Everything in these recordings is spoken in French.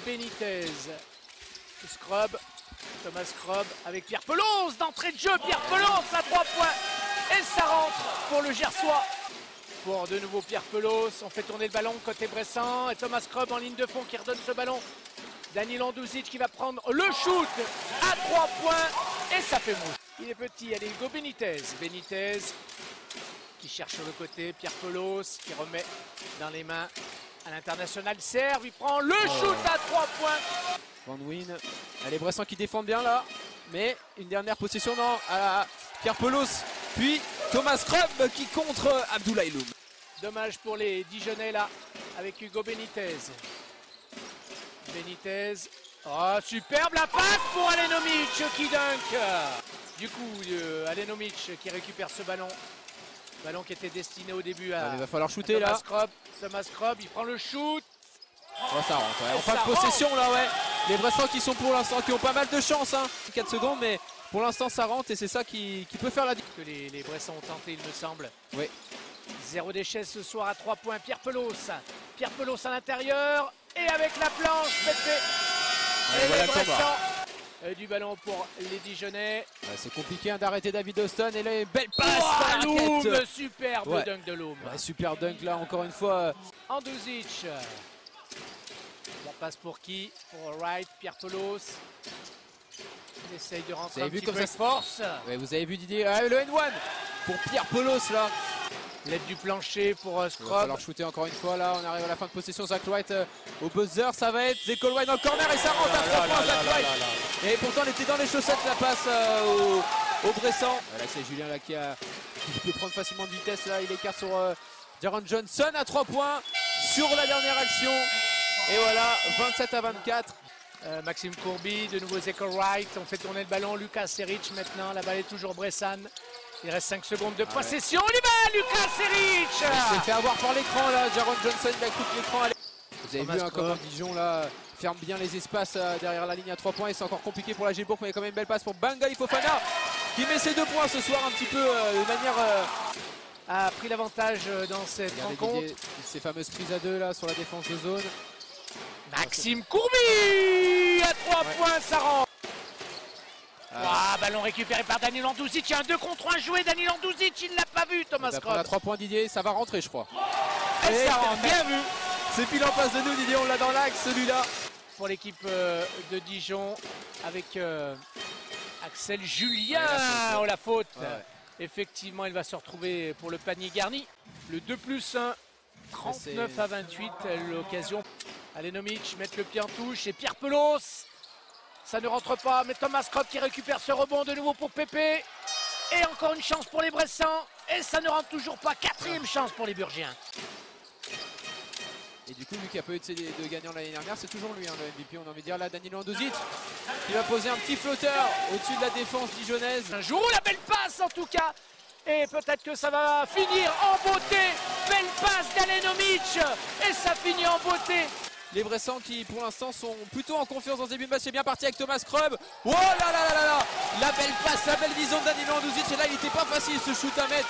Benitez. Scrub. Thomas Scrub avec Pierre Pelouse d'entrée de jeu. Pierre Pelouse à 3 points. Et ça rentre pour le Gersois. Pour de nouveau Pierre Pelouse. On fait tourner le ballon côté Bressan. Et Thomas Scrub en ligne de fond qui redonne ce ballon. Danil Andouzic qui va prendre le shoot à 3 points. Et ça fait mouche. Il est petit. Allez, Hugo Benitez. Benitez qui cherche sur le côté. Pierre Pelouse qui remet dans les mains à l'international serbe. Il prend le shoot à 3 points. Van Wyn. Allez, Bressan qui défend bien là. Mais une dernière possession, non, à Pierre Pelouse. Puis Thomas Scrub qui contre Abdoulaye Loum. Dommage pour les Dijonnais là, avec Hugo Benitez. Benitez. Oh, superbe la passe pour Alenomic qui dunk. Du coup, Alenomic qui récupère ce ballon. Ballon qui était destiné au début à. Il va falloir shooter là. Thomas Scrub, il prend le shoot. Oh, ça rentre. Ouais. En fin de possession là, ouais. Les Bressans qui sont pour l'instant, qui ont pas mal de chance. 4 secondes, mais pour l'instant ça rentre et c'est ça qui peut faire la différence. Que les Bressans ont tenté, il me semble. Oui. 0 déchet ce soir à 3 points. Pierre Pelouse. Pierre Pelouse à l'intérieur. Et avec la planche, et voilà les Bressans. Du ballon pour les Dijonnais. Ouais, c'est compliqué d'arrêter David Austin. Et là, belle passe. Loum, superbe dunk de Loum. Ouais, super dunk là, encore une fois. Andouzic. La passe pour qui? Pour Wright, Pierre Pelouse. Il essaye de rentrer un petit peu de force. Ouais, vous avez vu Didier, le N1 pour Pierre Pelouse là. L'aide du plancher pour Scrub. Il va falloir shooter encore une fois là, on arrive à la fin de possession. Zach White au buzzer, ça va être Zeko White dans le corner et ça rentre à 3 points. Zach White. Et pourtant elle était dans les chaussettes la passe au Bressan. Là c'est Julien là qui peut prendre facilement de vitesse là, il écarte sur Jaron Johnson à 3 points sur la dernière action. Et voilà, 27 à 24. Maxime Courby, de nouveau Zeko Wright, on fait tourner le ballon. Lucas Seric maintenant, la balle est toujours Bressan. Il reste 5 secondes de possession. On y va, Lucas Seric. Il s'est fait avoir par l'écran là, Jaron Johnson il a cru que l'écran allait. Vous avez vu comment Dijon là ferme bien les espaces derrière la ligne à 3 points et c'est encore compliqué pour la Gilbourg, mais il y a quand même une belle passe pour Bangaï Fofana qui met ses 2 points ce soir un petit peu de manière... a pris l'avantage dans cette rencontre. Ces fameuses prises à 2 là sur la défense de zone. Maxime Courby à 3 points, ça rentre. Ballon récupéré par Danil Andouzic. Il y a un 2 contre 1 joué. Danil Andouzic, il ne l'a pas vu, Thomas Scrub. À 3 points Didier, ça va rentrer je crois. Et ça rentre, bien vu. C'est pile en face de nous Didier, on l'a dans l'axe celui-là. Pour l'équipe de Dijon avec Axel Julien. La faute. Effectivement, il va se retrouver pour le panier garni. Le 2+1, 39 à 28, l'occasion. Alenomic mettre le pied en touche et Pierre Pelouse. Ça ne rentre pas, mais Thomas Scrub qui récupère ce rebond de nouveau pour Pépé. Et encore une chance pour les Bressans. Et ça ne rentre toujours pas. 4e chance pour les Burgiens. Et du coup, lui qui a pas eu de gagnant l'année dernière, c'est toujours lui le MVP, on a envie de dire. Là, Danilo Andouzic qui va poser un petit flotteur au-dessus de la défense dijonnaise. Un jour, la belle passe en tout cas. Et peut-être que ça va finir en beauté. Belle passe d'Alenomic. Et ça finit en beauté. Les Bressans qui pour l'instant sont plutôt en confiance dans ce début de match. C'est bien parti avec Thomas Scrub. Oh là là là là là. La belle passe, la belle vision de Danilo Andouzic. Et là, il n'était pas facile ce shoot à mettre.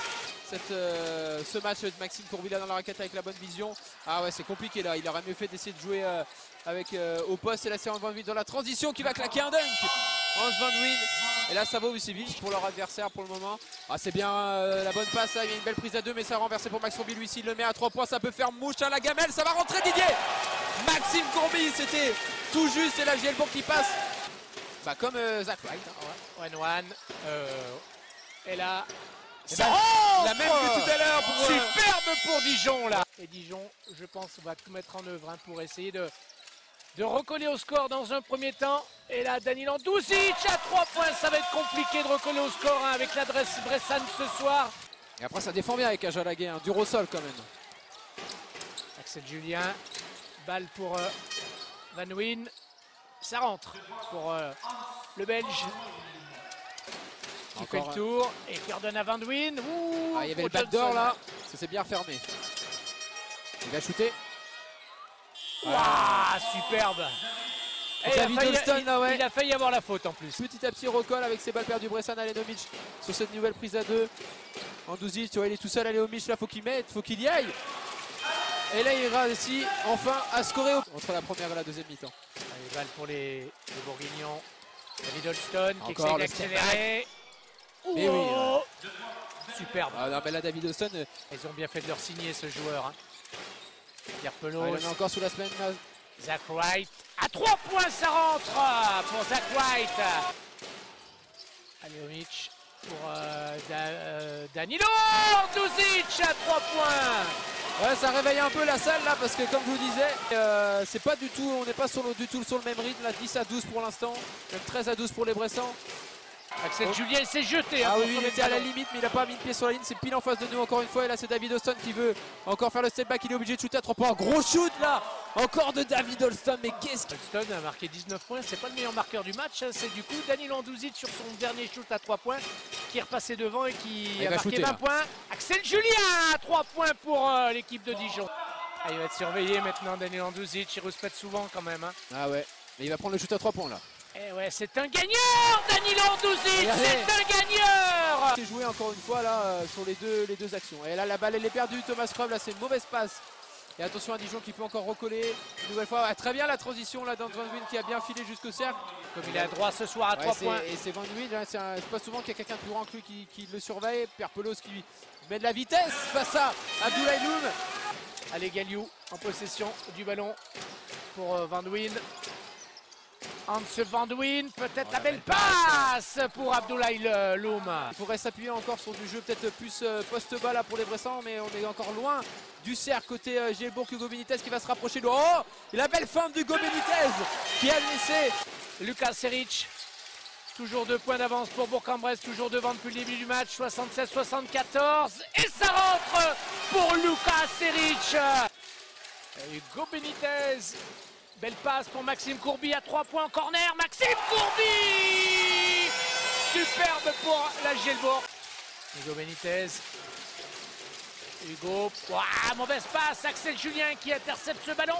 Ce match de Maxime Courby là dans la raquette avec la bonne vision. Ah ouais, c'est compliqué là. Il aurait mieux fait d'essayer de jouer avec au poste. Et là, c'est Hans Van Wyn dans la transition qui va claquer un dunk. Hans Van Wyn. Et là, ça va Vucevic pour leur adversaire pour le moment. Ah, c'est bien la bonne passe. Là. Il y a une belle prise à 2, mais ça a renversé pour Max Courby. Lui, s'il le met à 3 points, ça peut faire mouche à la gamelle. Ça va rentrer Didier. Maxime Courby, c'était tout juste. Et la Gielbourg qui passe. Bah, comme Zach White. One. Et là. La même que tout à l'heure. Superbe pour Dijon là. Et Dijon, je pense, va tout mettre en œuvre pour essayer de recoller au score dans un premier temps. Et là, Danil Andouzic à 3 points. Ça va être compliqué de recoller au score avec l'adresse Bressan ce soir. Et après, ça défend bien avec Ajalagué, dur au sol quand même. Axel Julien. Balle pour Van Wyn. Ça rentre pour le Belge. Qui fait le tour et qui redonne à Van Wyn. Il y avait le backdoor là. Ça s'est bien fermé. Il va shooter. Superbe. Il a failli avoir la faute en plus. Petit à petit recolle avec ses balles perdues. Bressan Alenomic sur cette nouvelle prise à 2. Andouzic, il est tout seul. Alenomic là, faut qu'il mette, faut qu'il y aille. Et là, il réussit enfin à scorer entre la première et la deuxième mi-temps. Allez, balle pour les Bourguignons. David Holston qui Encore essaye le d'accélérer. Mais oui, Superbe. Ah, non, mais là, David Holston, Ils ont bien fait de leur signer ce joueur. Hein. Pierre Pelos. il en est encore sous la semaine. Là. Zach Wright. À 3 points, ça rentre pour Zach Wright. Aliomic pour Danilo Duzic à 3 points. Ouais, ça réveille un peu la salle là parce que comme je vous disais, c'est pas du tout, on n'est pas du tout sur le même rythme là, 10 à 12 pour l'instant, même 13 à 12 pour les Bressans. Axel Julien s'est jeté. Ah oui, il était à la limite mais il n'a pas mis le pied sur la ligne, c'est pile en face de nous encore une fois et là c'est David Holston qui veut encore faire le step back, il est obligé de shooter à 3 points. Gros shoot là, encore de David Holston, mais qu'est-ce qu'il... Holston a marqué 19 points, c'est pas le meilleur marqueur du match, c'est du coup Danilo Duzic sur son dernier shoot à 3 points qui est repassé devant et qui a marqué 20 points. Axel Julien à 3 points pour l'équipe de Dijon. Ah, il va être surveillé maintenant Danilo Duzic, il respecte souvent quand même. Hein. Ah ouais, mais il va prendre le shoot à 3 points là. Et ouais, c'est un gagneur, Danilo Duzic, c'est un gagneur. C'est joué encore une fois là sur les deux actions. Et là la balle elle est perdue, Thomas Krub, là c'est une mauvaise passe. Et attention à Dijon qui peut encore recoller une nouvelle fois. Ah, très bien la transition là dans Van Wyn qui a bien filé jusqu'au cercle. Comme il est à droit ce soir à 3 points. Et c'est Van Wyn, hein, c'est pas souvent qu'il y a quelqu'un de plus grand que lui qui le surveille. Pierre Pelos qui met de la vitesse face à Abdoulaye Loum. Allez, Galiou en possession du ballon pour Van Wyn. Hans Van Wyn, peut-être la belle passe pour Abdoulaye Loum. Il faudrait s'appuyer encore sur du jeu peut-être plus post-bas là pour les Bressans, mais on est encore loin du cercle côté Gielbourg. Hugo Benitez qui va se rapprocher de... Oh, et la belle feinte d'Hugo Benitez qui a laissé Lucas Seric. Toujours 2 points d'avance pour Bourg-en-Bresse, toujours devant depuis le début du match, 76-74. Et ça rentre pour Lucas Seric. Hugo Benitez. Belle passe pour Maxime Courby à 3 points en corner. Maxime Courby. Superbe pour la Gielbourg. Hugo Benitez. Hugo. Ouah, mauvaise passe. Axel Julien qui intercepte ce ballon.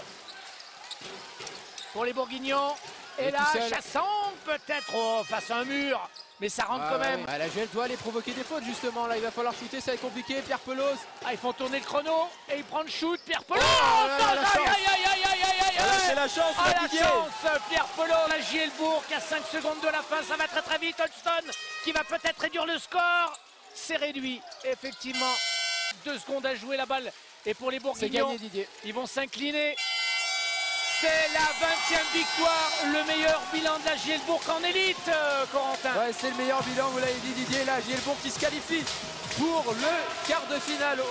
Pour les Bourguignons. Et là, Chasson peut-être face à un mur. Mais ça rentre quand même. Ouais. La Giel doit aller provoquer des fautes justement. Là, il va falloir shooter, ça va être compliqué. Pierre Pelos. Ah, ils font tourner le chrono. Et il prend le shoot. Pierre Pelos. C'est la chance. La chance, Pierre Pelos. La Gielbourg qui a 5 secondes de la fin. Ça va très très vite. Holston qui va peut-être réduire le score. C'est réduit. Effectivement, 2 secondes à jouer la balle. Et pour les Bourguignons, c'est gagné, Didier. Ils vont s'incliner. C'est la 20e victoire, le meilleur bilan de la Gielbourg en élite, Corentin. Ouais, c'est le meilleur bilan, vous l'avez dit Didier, la Gielbourg qui se qualifie pour le quart de finale.